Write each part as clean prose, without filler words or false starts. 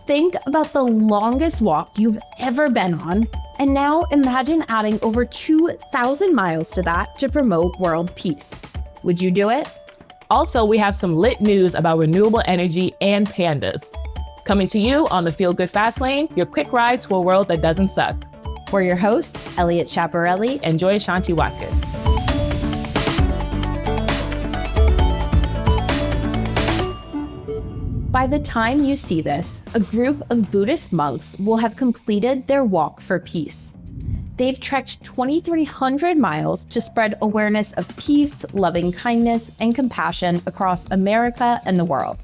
Think about the longest walk you've ever been on, and now imagine adding over 2,000 miles to that to promote world peace. Would you do it? Also, we have some lit news about renewable energy and pandas. Coming to you on the Feel Good Fastlane, your quick ride to a world that doesn't suck. We're your hosts, Elliot Chaparelli and Joy Ashanti Watkis. By the time you see this, a group of Buddhist monks will have completed their walk for peace. They've trekked 2,300 miles to spread awareness of peace, loving kindness, and compassion across America and the world.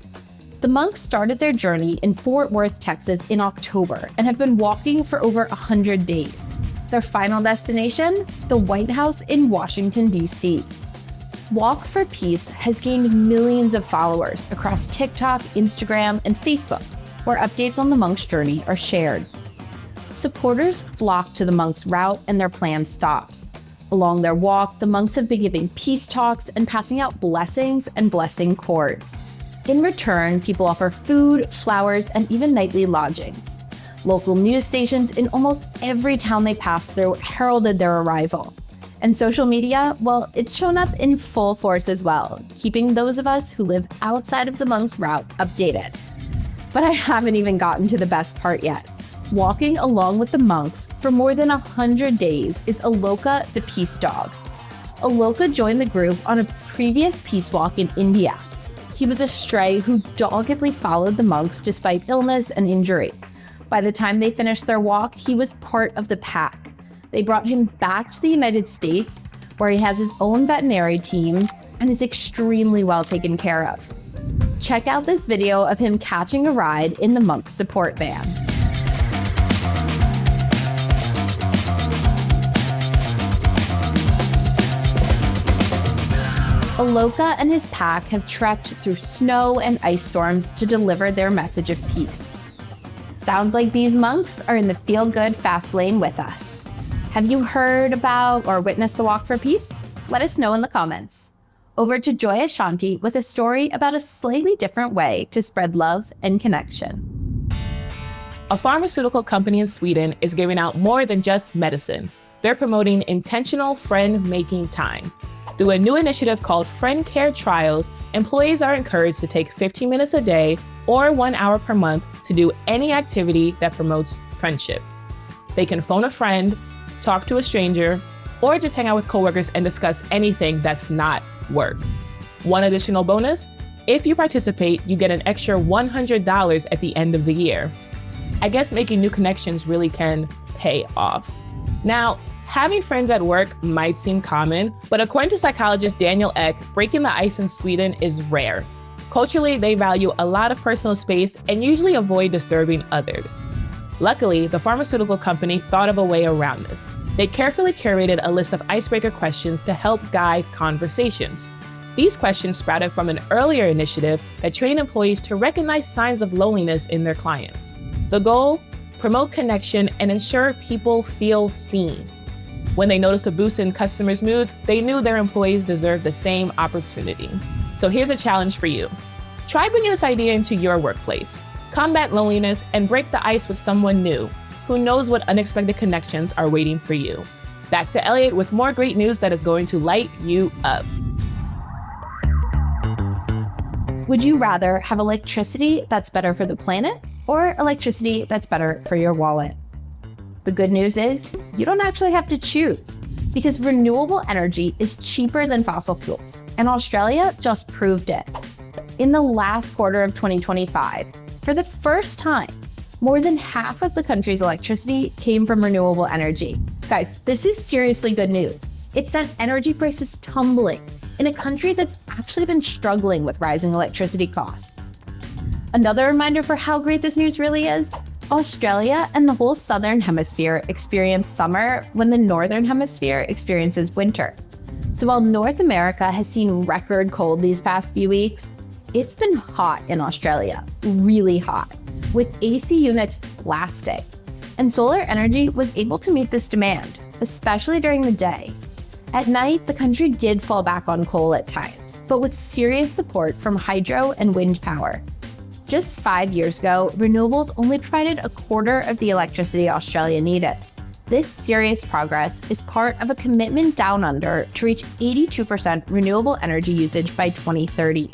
The monks started their journey in Fort Worth, Texas in October and have been walking for over 100 days. Their final destination? The White House in Washington, D.C. Walk for Peace has gained millions of followers across TikTok, Instagram, and Facebook, where updates on the monks' journey are shared. Supporters flock to the monks' route and their planned stops. Along their walk, the monks have been giving peace talks and passing out blessings and blessing cords. In return, people offer food, flowers, and even nightly lodgings. Local news stations in almost every town they pass through heralded their arrival. And social media, well, it's shown up in full force as well, keeping those of us who live outside of the monks' route updated. But I haven't even gotten to the best part yet. Walking along with the monks for more than 100 days is Aloka the Peace Dog. Aloka joined the group on a previous peace walk in India. He was a stray who doggedly followed the monks despite illness and injury. By the time they finished their walk, he was part of the pack. They brought him back to the United States, where he has his own veterinary team and is extremely well taken care of. Check out this video of him catching a ride in the monks' support van. Aloka and his pack have trekked through snow and ice storms to deliver their message of peace. Sounds like these monks are in the Feel Good Fast Lane with us. Have you heard about or witnessed the Walk for Peace? Let us know in the comments. Over to Joy Ashanti with a story about a slightly different way to spread love and connection. A pharmaceutical company in Sweden is giving out more than just medicine. They're promoting intentional friend-making time. Through a new initiative called Friend Care Trials, employees are encouraged to take 15 minutes a day or 1 hour per month to do any activity that promotes friendship. They can phone a friend, talk to a stranger, or just hang out with coworkers and discuss anything that's not work. One additional bonus, if you participate, you get an extra $100 at the end of the year. I guess making new connections really can pay off. Now, having friends at work might seem common, but according to psychologist Daniel Ek, breaking the ice in Sweden is rare. Culturally, they value a lot of personal space and usually avoid disturbing others. Luckily, the pharmaceutical company thought of a way around this. They carefully curated a list of icebreaker questions to help guide conversations. These questions sprouted from an earlier initiative that trained employees to recognize signs of loneliness in their clients. The goal? Promote connection and ensure people feel seen. When they noticed a boost in customers' moods, they knew their employees deserved the same opportunity. So here's a challenge for you. Try bringing this idea into your workplace. Combat loneliness and break the ice with someone new who knows what unexpected connections are waiting for you. Back to Elliot with more great news that is going to light you up. Would you rather have electricity that's better for the planet or electricity that's better for your wallet? The good news is you don't actually have to choose because renewable energy is cheaper than fossil fuels, and Australia just proved it. In the last quarter of 2025, for the first time, more than half of the country's electricity came from renewable energy. Guys, this is seriously good news. It sent energy prices tumbling in a country that's actually been struggling with rising electricity costs. Another reminder for how great this news really is, Australia and the whole southern hemisphere experience summer when the northern hemisphere experiences winter. So while North America has seen record cold these past few weeks, it's been hot in Australia, really hot, with AC units blasting. And solar energy was able to meet this demand, especially during the day. At night, the country did fall back on coal at times, but with serious support from hydro and wind power. Just 5 years ago, renewables only provided a quarter of the electricity Australia needed. This serious progress is part of a commitment down under to reach 82% renewable energy usage by 2030.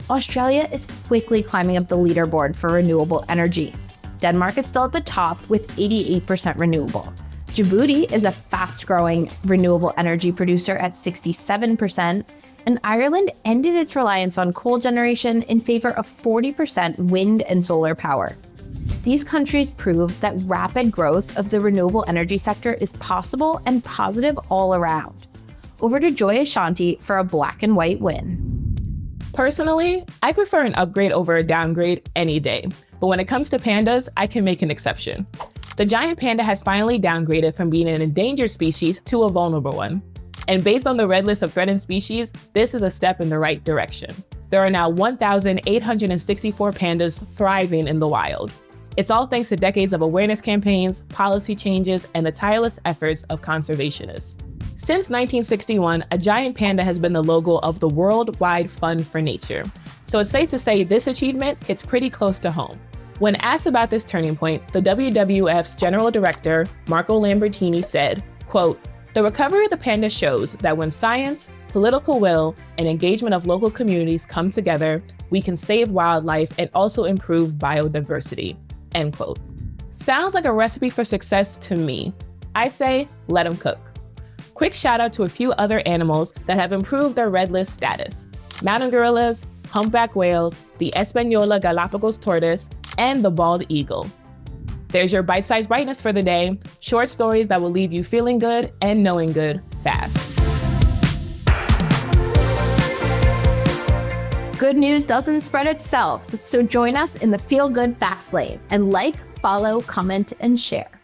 Australia is quickly climbing up the leaderboard for renewable energy. Denmark is still at the top with 88% renewable. Djibouti is a fast-growing renewable energy producer at 67%, and Ireland ended its reliance on coal generation in favor of 40% wind and solar power. These countries prove that rapid growth of the renewable energy sector is possible and positive all around. Over to Joy Ashanti for a black and white win. Personally, I prefer an upgrade over a downgrade any day, but when it comes to pandas, I can make an exception. The giant panda has finally downgraded from being an endangered species to a vulnerable one. And based on the red list of threatened species, this is a step in the right direction. There are now 1,864 pandas thriving in the wild. It's all thanks to decades of awareness campaigns, policy changes, and the tireless efforts of conservationists. Since 1961, a giant panda has been the logo of the Worldwide Fund for Nature. So it's safe to say this achievement hits pretty close to home. When asked about this turning point, the WWF's General Director, Marco Lambertini, said, quote, "The recovery of the panda shows that when science, political will, and engagement of local communities come together, we can save wildlife and also improve biodiversity." End quote. Sounds like a recipe for success to me. I say, let them cook. Quick shout out to a few other animals that have improved their red list status: mountain gorillas, humpback whales, the Española Galapagos tortoise, and the bald eagle. There's your bite-sized brightness for the day. Short stories that will leave you feeling good and knowing good fast. Good news doesn't spread itself, so join us in the Feel Good Fastlane and like, follow, comment, and share.